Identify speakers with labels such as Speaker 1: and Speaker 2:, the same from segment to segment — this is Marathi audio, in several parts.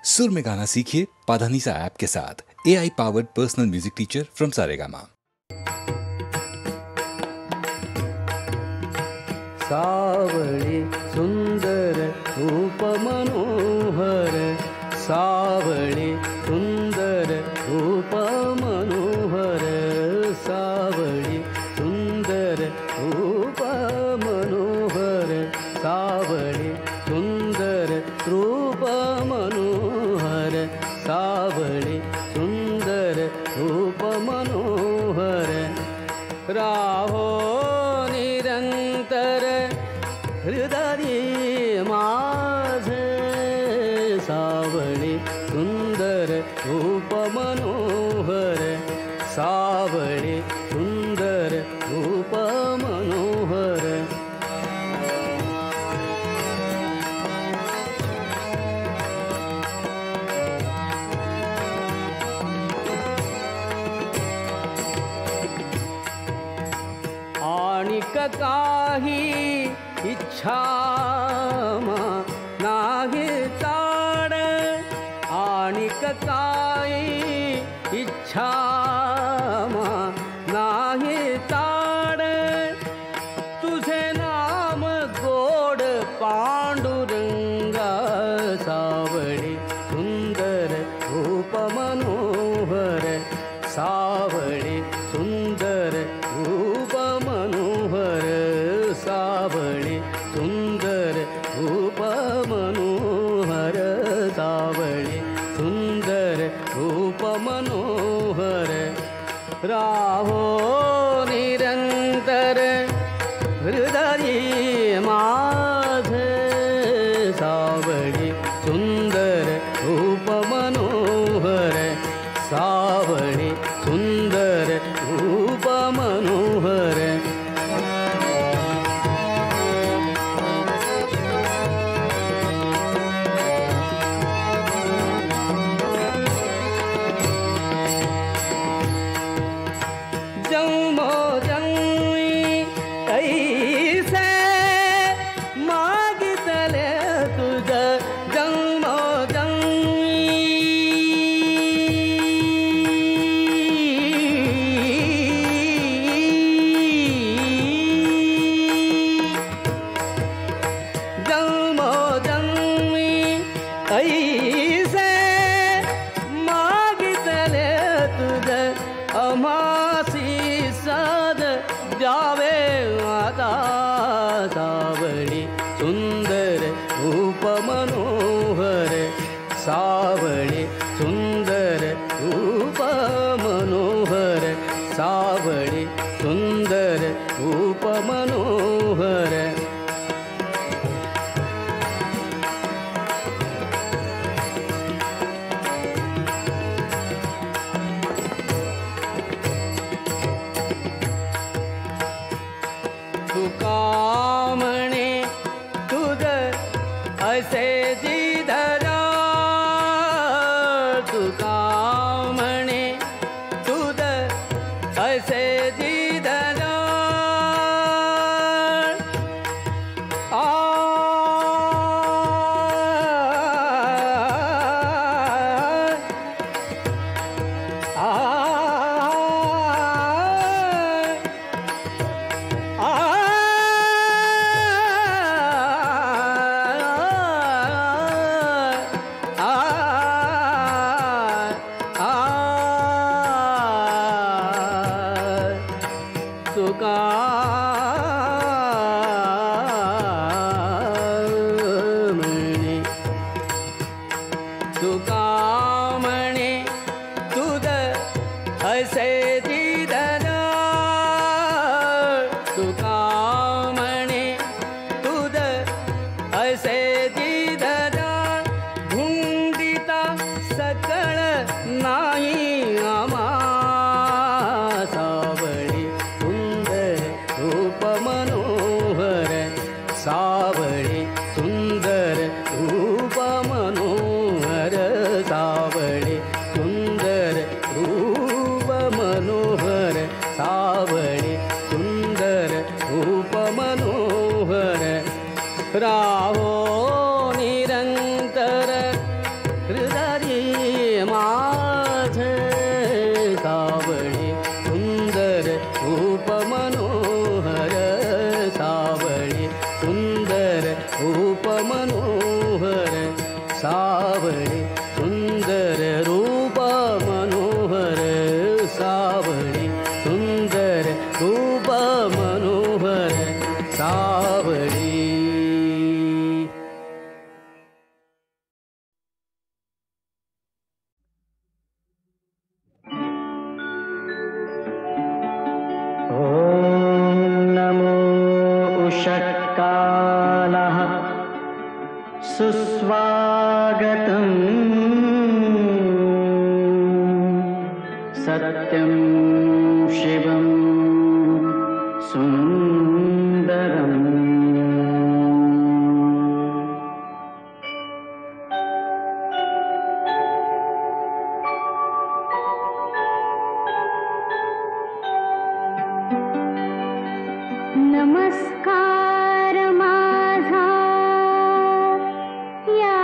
Speaker 1: सुर में गाना सीखिए पाधानीसा ऐप के साथ। AI powered personal music teacher from Saregama.
Speaker 2: सावळी सुंदर रूप मनोहर, सावळी सुंदर रूप मनोहर, सावळी सुंदर रूप मनोहर, सावळी सुंदर रूप मनोहर, सावळी सुंदर रूप मनोहर, राहो निरंतर हृदय माझे, सावळी सुंदर रूप मनोहर, सावळी सुंदर रूप मनोहर, आणिक काही इच्छा नाही ताड, आणिक काही इच्छा नाही ताड, तुझे नाम गोड पांडुरंगा, सावळी सुंदर रूप मनोहर, सावळी सुंदर रूप मनोहर, सावळी सुंदर रूप मनोहर, सावळी सुंदर रूप मनोहर, राहो निरंतर हृदय माझे, सावळी सुंदर रूप मनोहर, सावळी सुंदर रूप मनोहर, जन्मो जन्मी कैसे मागितले तुझ, जन्मो जन्मी कैसे मागितले तुझ, अमासी साध द्यावे आता, सावळी सुंदर रूप मनोहर, सावळी सुंदर रूप मनोहर, सावळी सुंदर रूप मनोहर, तुका म्हणे तुझ असे जिधरा, तुका म्हणे तुझ असे जिधरा, तुका म्हणे, तुका म्हणे तुझ असे जिधरा, तुका म्हणे तुझ असे जिधरा, धुंडिता सकळ नाही आम्हा, सावळी सुंदर रूप मनोहर, सावळी सुंदर रूप मनोहर, हृदरी माझे सावळे सुंदर रूप मनोहर सावळे सुंदर रूप मनोहर सावळे सुंदर रूप मनोहर सावळे सुंदर रूप मनोहर सावळे.
Speaker 3: षट्कालः सुस्वागतम् सत्यं शिवं सुन्दरम्.
Speaker 4: नमस्कार माझा या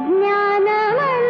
Speaker 4: ज्ञानमंदिरा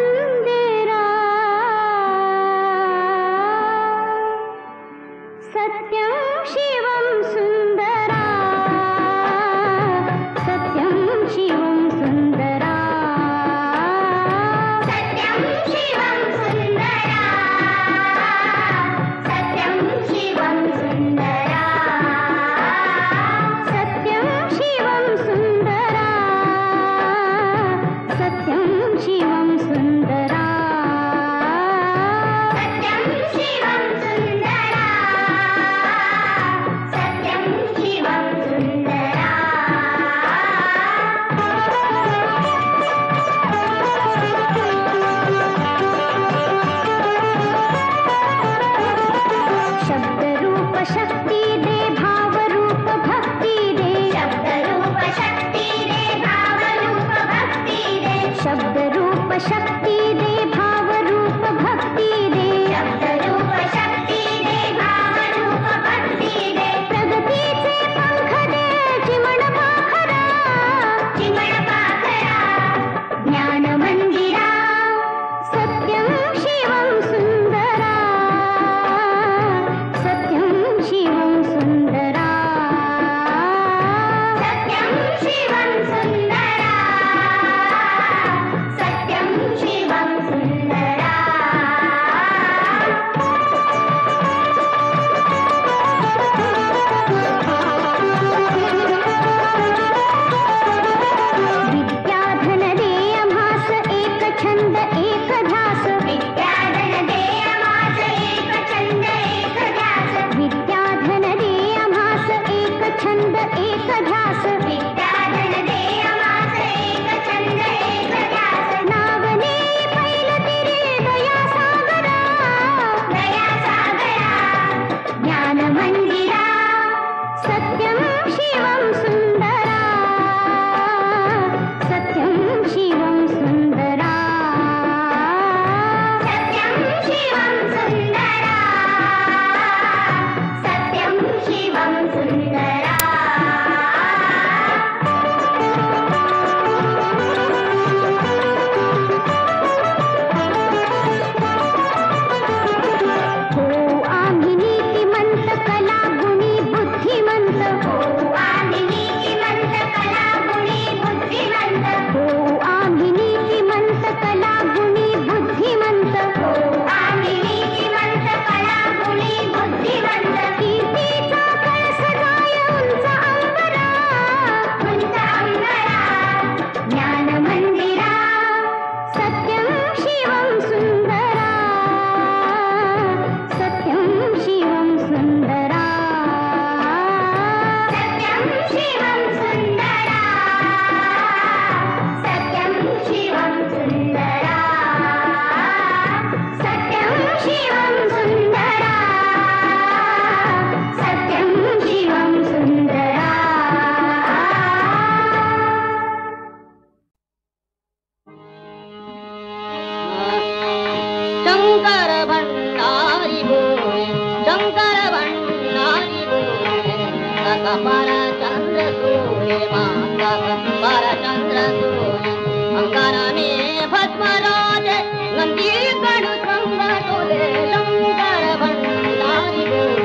Speaker 5: नंदी कडू संग डोले शंकर भंडारी बोल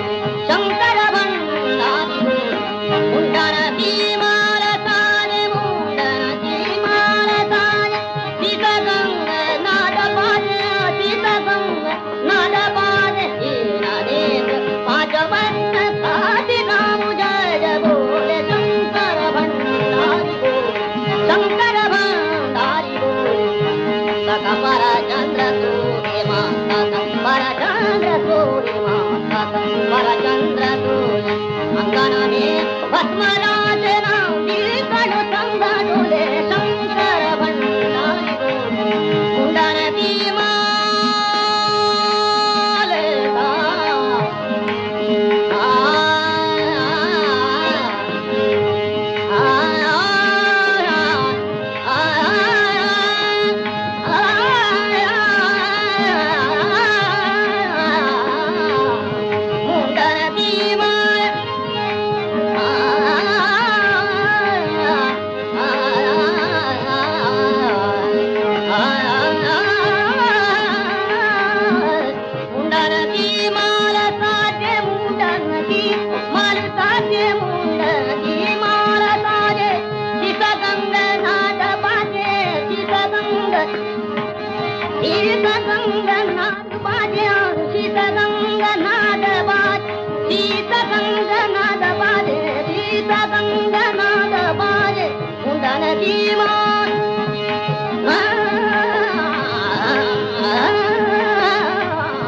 Speaker 5: शंकर भंडारी बोल मुंडन भीमाल तारे मुंडन भीमाल तारे सीत गंग नाद पाजे सीत गंग नाद पाजे हीरादेव पांच वक्त साथी राम जय बोले शंकर भंडारी बोल शंकर भंडारी बोल सकपर चंद्र सूर्य माता सकपर चंद्र सूर्य माता सकपर चंद्र सूर्य अंगन में भस्मराज नंदी कडू संग डोले शंकर भंडारी बोल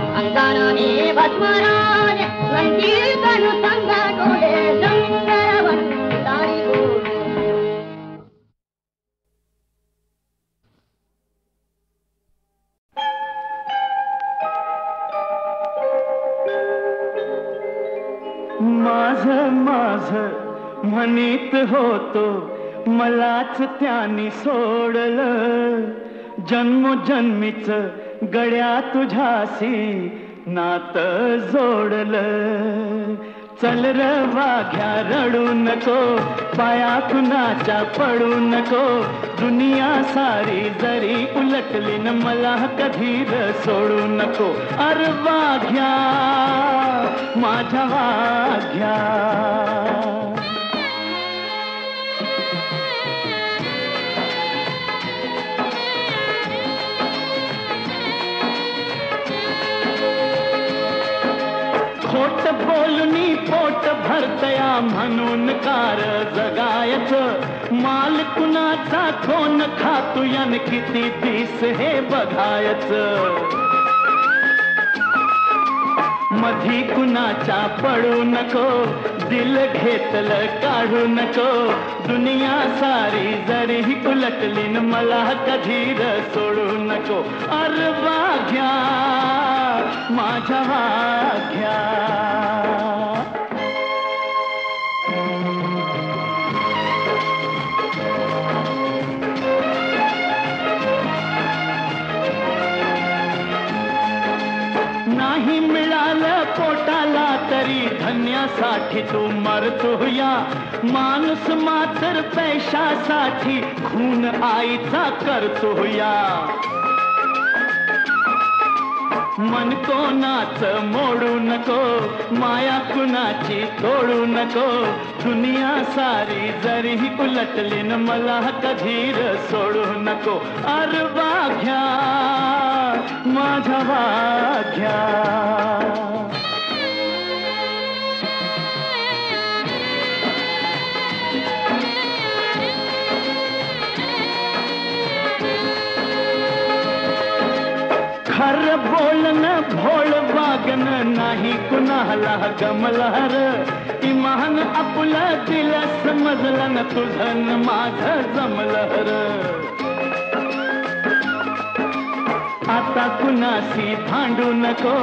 Speaker 5: मुंडन भीमाल भस्मराज नंदी कडू संग डोले शंकर भंडारी बोल
Speaker 3: माझ माझ म्हणीत होतो मलाच त्यानी सोडलं जन्मोजन्मीच गड्या तुझ्याशी नात जोडलं चल र वाघ्या रडू नको पाया कुणाच्या पडू नको दुनिया सारी जरी उलटली न मला कधी र सोडू नको अरे वाघ्या माझ्या वाघ्या खोट बोलणी पोट भरतया म्हणून कार जगायचं माल कुणाचा कोण खातू यान किती दिस हे बघायचं मधी कुणाच्या पडू नको दिल घेतलं काढू नको दुनिया सारी जरी उलटली न मला कधी र सोडू नको अरे वाघ्या माझ्या वाघ्या नाही मिळालं पोटाला तरी धन्यासाठी तू मरतोया माणूस मात्र पैशासाठी खून आईचा करतोया मन कोणाच मोडू नको माया कुणाची तोडू नको दुनिया सारी जरी उलटली न मला कधी र सोडू नको अरे वाघ्या माझ्या वाघ्या खर बोलन भोळ वागन नाही कुणाला गमलहर इमान आपलं दिल समजलं न तुझं माझं जमलहर आता कुणाशी भांडू नको,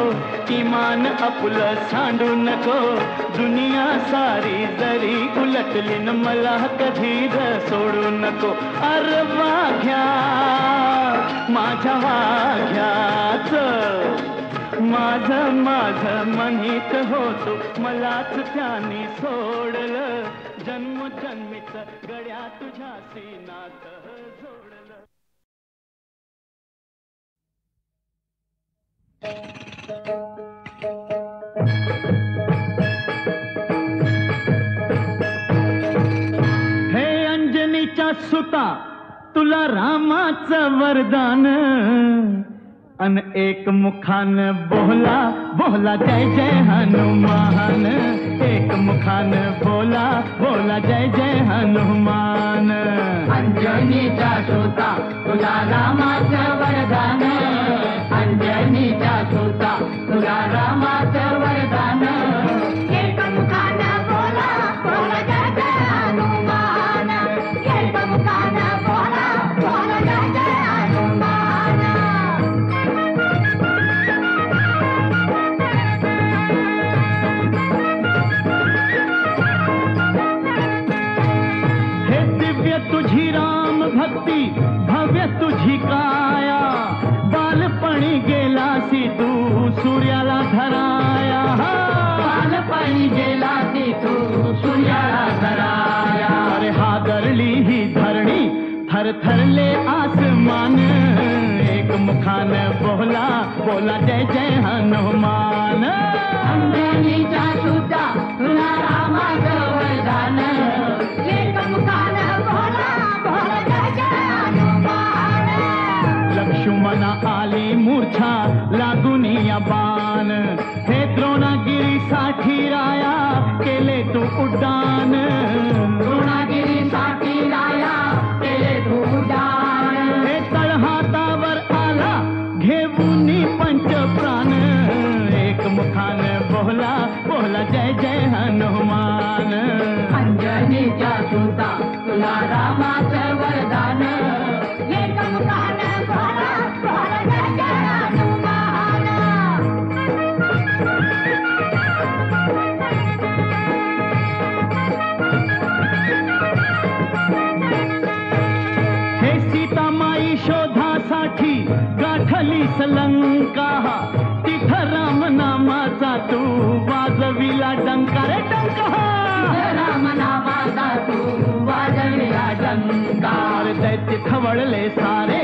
Speaker 3: किमान आपलं सांडू नको. दुनिया सारी जरी उलटली न मला कधी सोडू नको. अरे वाघ्या माझ्या वाघ्याच, माझं माझं म्हणीत होतो, मलाच त्याने सोडलं. जन्मजन्मीच गड्या तुझ्याशी नातं जोडलं. हे अंजनीच्या सुता, तुला रामाचं वरदान. अन एक मुखान बोला बोला जय जय हनुमान. एक मुखान बोला बोला जय जय हनुमान.
Speaker 2: अंजनीच्या सुता तुला रामाचं वरदान. अंजनीच्या सुता तुला रामाचं वरदान. एक मुखान बोला बोला जय जय हनुमान. एक मुखान बोला बोला जय जय हनुमान.
Speaker 3: हे दिव्य तुझी राम भक्ती, भव्य तुझी काया. बालपणी गेलासी तू सूर्याला धराया.
Speaker 2: बालपणी गेलासी तू सूर्याला धराया.
Speaker 3: अरे हादरली ही धरणी, थरथरले आसमान. एक मुखान बोला बोला जय जय हनुमान.
Speaker 2: अंजनीच्या सुता तुला रामाचं वरदान. एक मुखान बोला बोला जय जय हनुमान.
Speaker 3: लक्ष्मणा आली मूर्छा लागून या बाण. हे द्रोणागिरीसाठी राया केले तू उड्डाण.
Speaker 2: द्रोणागिरीसाठी राया केले तू उड्डाण.
Speaker 3: हे तळहातावर आला घेऊन पंचप्राण. एक मुखान बोला बोला जय जय हनुमान.
Speaker 2: अंजनीच्या सुता तुला रामाचं वरदान. एक मुखान बोला बोला जय जय हनुमान.
Speaker 3: हे सीतामाई शोधासाठी गाठलीस लंका. तिथं राम नामाचा तू वाजविला डंका. रे डंका
Speaker 2: राम नामाचा तू वाजविला डंका.
Speaker 3: दैत्य खवळले सारे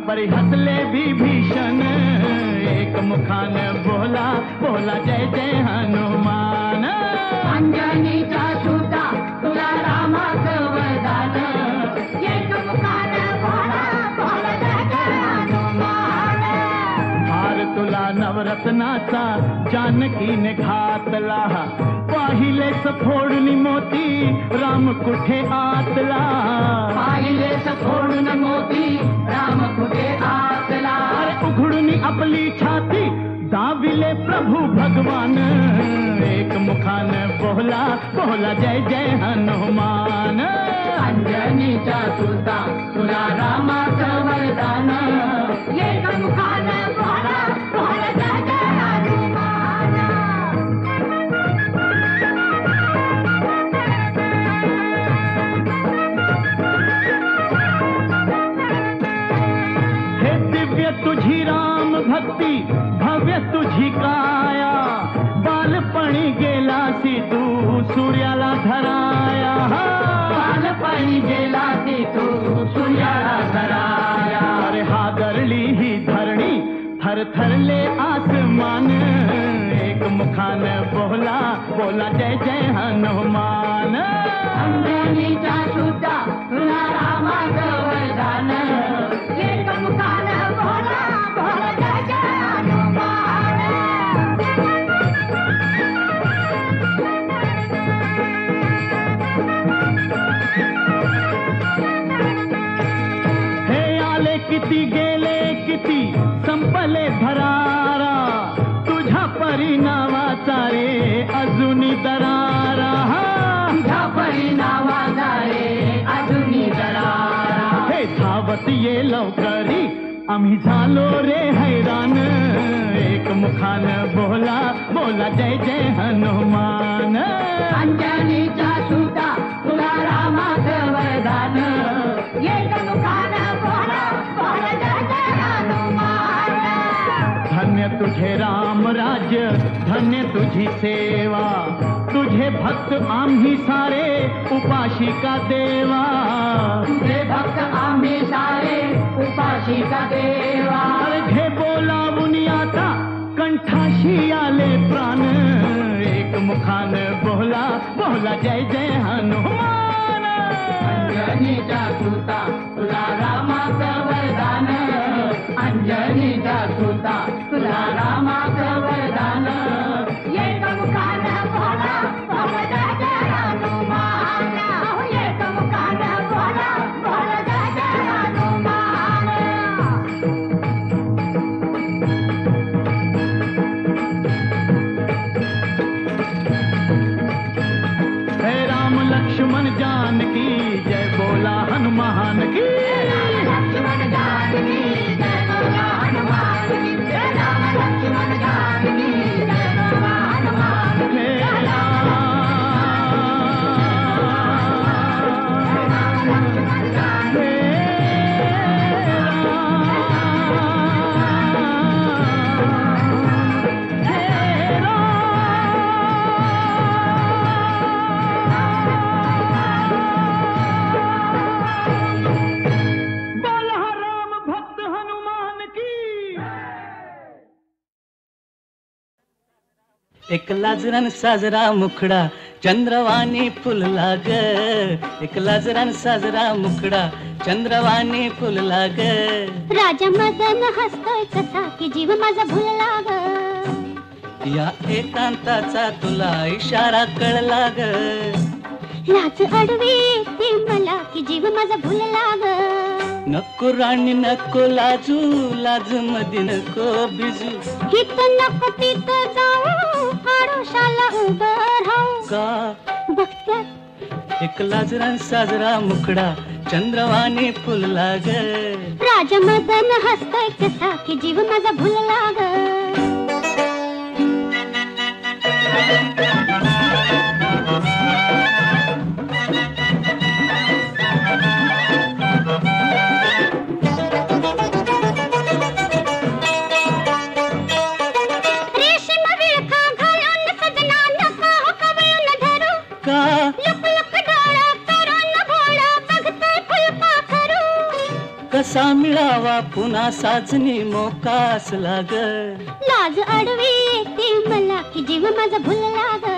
Speaker 3: परी हसले विभीषण. एक मुखान बोला बोला जय जय हनुमान.
Speaker 2: अंजनीच्या सुता तुला रामाचं वरदान. एक मुखान बोला बोला जय जय हनुमान.
Speaker 3: हार तुला नवरत्नाचा जानकीने घातला. पाहिले सफोडून मोती राम कुठे आतला.
Speaker 2: पाहिले सफोडून मोती राम कुठे आतला.
Speaker 3: उघडून आपली छाती दाविले प्रभू भगवान. एक मुखान बोला बोला जय जय हनुमान.
Speaker 2: अंजनीच्या सुता तुला रामाचं वरदान. एक मुखान बोला बोला जय जय हनुमान.
Speaker 3: हे दिव्य तुझी राम भक्ती, भव्य तुझी काया. बालपणी गेलासी तू सूर्याला धराया.
Speaker 2: बालपणी गेलासी तू सूर्याला धराया.
Speaker 3: अरे हादरली ही धरणी, थरथरले आसमान. एक मुखान बोला बोला जय जय हनुमान.
Speaker 2: अंजनीच्या सुता तुला रामाचं वरदान. एक मुखान बोला बोला जय जय हनुमान.
Speaker 3: हे आले किती गेले किती संपले भरारा. तुझ्या परिणामाचा रे अजूनी दरारा.
Speaker 2: तुझ्या परिणामाचा रे अजूनी दरारा.
Speaker 3: हे धावत ये लवकरी आम्ही झालो रे हैराण एक मुखान बोला बोला जय जय हनुमान
Speaker 2: अंजनीचा सुद्धा तुला रामाचं वरदान एक मुखानं बोला बोला जय जय हनुमान
Speaker 3: धन्य तुझे राम राज्य धन्य तुझी सेवा तुझे भक्त आम्ही सारे उपाशिका देवा
Speaker 2: तुझे भक्त आम्ही सारे उपाशिका देवा
Speaker 3: घे बोलावून आता कंठाशी आले प्राण एक मुखान बोला बोला जय जय हनुमान
Speaker 2: अंजनीचा सुता तुला रामाचं वरदान अंजनीचा सुता तुला रामाचं वरदान एक मुखानं बोला बोला जय जय हनुमान एक मुखानं बोला बोला जय जय हनुमान
Speaker 3: हे राम लक्ष्मण जानकी जय बोला हनुमान की
Speaker 2: लक्ष्मण जानकी जय बोला हनुमान की जय राम लक्ष्मण जानकी जय बोला हनुमान की
Speaker 3: हे
Speaker 2: जय राम लक्ष्मण जानकी
Speaker 3: बोला राम भक्त हनुमान की
Speaker 6: एक लाजरान साजरा मुखडा चंद्रवाणी फुलला ग एक लाजरान साजरा मुखडा चंद्रवाणी फुलला ग
Speaker 5: राजा मदन हसतोय कसा की जीव माझा भुलला ग
Speaker 6: या एकांताचा तुला इशारा कळला ग
Speaker 5: लाज अडवी येते मला की जीव माझा भुलला ग
Speaker 6: नको राणी नको लाजू लाज मधी नको बिजू
Speaker 5: हित नको तिथं जाऊ आडोशाला उभं राहू
Speaker 6: का
Speaker 5: बघत्यात
Speaker 6: एक लाजरान साजरा मुखडा चंद्रवाणी फुलला ग
Speaker 5: राजा मदन हसतोय कसा की जीव माझा भुलला ग रेशीम विळखा घालून सजना नका हो कवळून धरू
Speaker 6: का
Speaker 5: लुक लुक डोळं करून भोळं बघतोय फुलपाखरू
Speaker 6: कसा मिळावा पुन्हा साजनी मोकास लाग
Speaker 5: लाज अडवी येते मला की जीव माझा भुलला ग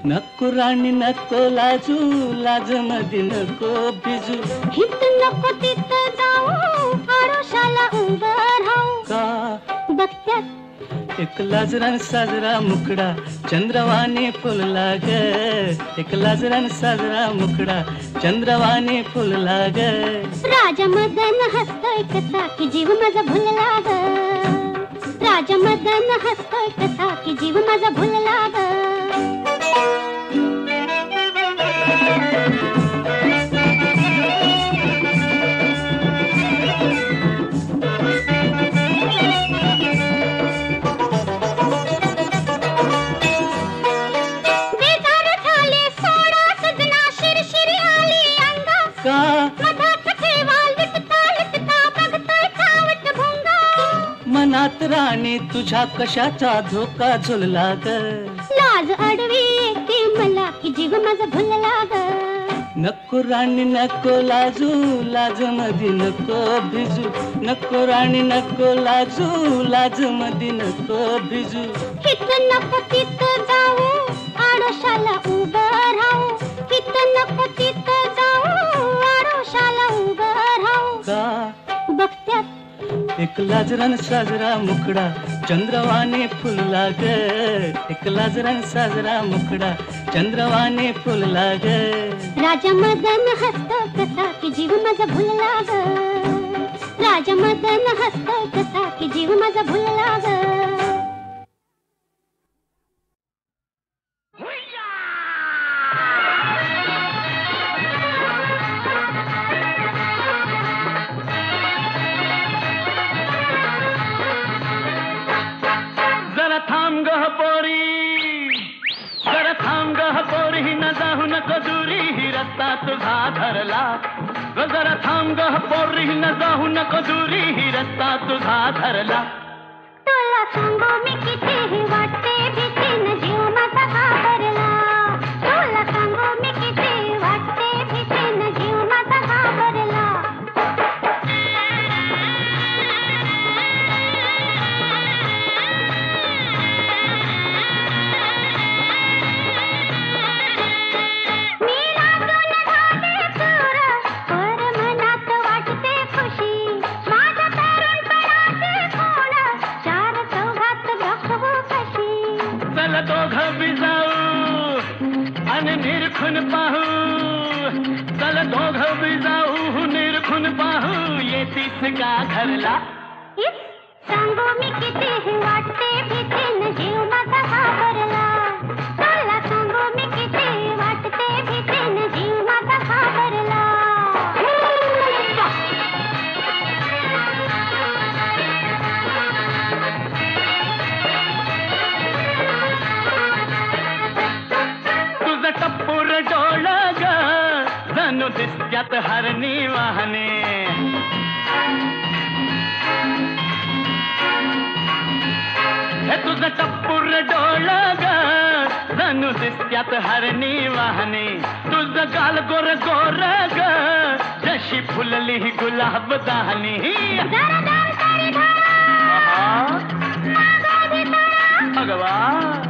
Speaker 6: नको राणी नको लाजू लाज मधी नको बिजू
Speaker 5: हित नको तिथं जाऊ आडोशाला उभं राहू
Speaker 6: का
Speaker 5: बघत्यात
Speaker 6: एक लाजरान साजरा मुखडा चंद्रवाणी फुलला ग एक लाजरान साजरा मुखडा चंद्रवाणी फुलला ग
Speaker 5: राजा मदन हसतोय कसा की जीव माझा भुलला ग राजा मदन हसतोय कसा की जीव माझा भुलला ग बेजार झाले सोडा सजना शिरशिरी आली अंगा
Speaker 6: का
Speaker 5: मधात ठेवा लुटता लुटता बघतोय खावट भोंगा
Speaker 6: मनात राणी तुझ्या कशाचा धोका झुलला ग
Speaker 5: लाज अडवी येते मला की जीव माझा भुलला ग
Speaker 6: नको राणी नको लाजू लाज मधी नको भिजू नको राणी नको लाजू लाज मधी नको भिजू
Speaker 5: हित नको तिथं जाऊ आडोशाला उभं राहू हित नको तिथं जाऊ आडोशाला उभं राहू
Speaker 6: का
Speaker 5: बघत्यात
Speaker 6: एक लाजरान साजरा मुखडा चंद्रवाणी फुलला ग एक लाजरान साजरा मुखडा चंद्रवाणी फुलला ग
Speaker 5: राजा मदन हसतो कसा की जीव माझा भुलला ग राजा मदन हसतो कसा की जीव माझा भुलला ग
Speaker 3: तुझा धरला ग जरा थांब ग पोरी न जाऊ नको दुरी ही रस्ता तुझा धरला
Speaker 5: तुला सांगू मी कितीही वाटते भीती न जीव माझा घाबरला तुला सांगू मी किती वाटते भीती न जीव माझा घाबरला मी लाजून झाले चूर पर मनात वाटते खुशी माझ्या तरुणपणाचे कोण चार चौघात दाखवू कशी
Speaker 3: चल दोघं बी जाऊ आणि निरखून पाहू चल दोघं बी जाऊ निरखून पाहू येतीस का घरला
Speaker 5: इस सांगू मी कितीही वाटते भीती न जीव माझा घाबरला तुला सांगू मी किती वाटते भीती न जीव माझा घाबरला
Speaker 3: तुझं टप्पूर डोळ ग जणू दिसत्यात हरणी वाहने हे तुझं टप्पूर डोळ ग जणू दिसत्यात हरणी वाहने तुझं गाल गोर गोर ग जशी फुलली गुलाब दाहनी
Speaker 5: जरा दाम तारी धरा मागं भितरा
Speaker 3: भगवा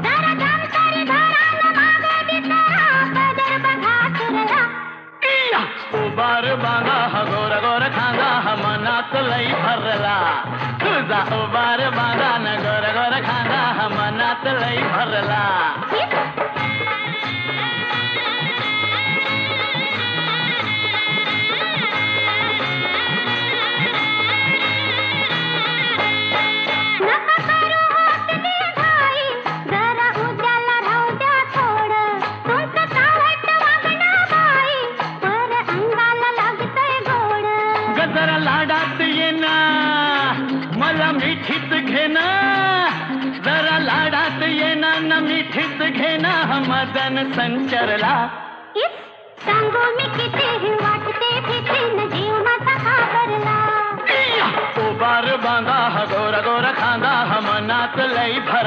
Speaker 5: जरा दाम तारी धरा न मागं भितरा पदर बघा सुरला
Speaker 3: उबार बांगा हा गोर गोर खांगा हा मनात लई भरला तुझा उबार बांगा न गोर गोर खांगा हा मनात लई भरला
Speaker 5: नका करू होत ती घाई जरा उद्याला राहू द्या थोडं तुमचं चावट वागणं बाई पर अंगाला लागतंय गोड
Speaker 3: गजरा लाडात येना मला मिठीत घेना जरा लाडात येना न मिठीत घेना हा मदन संचरला
Speaker 5: इस सांगू मी कितीही वाटते भीती न जीव माझा घाबरला
Speaker 3: उबार बांगा हा गोर गोर खांगा हा मनात लई भरला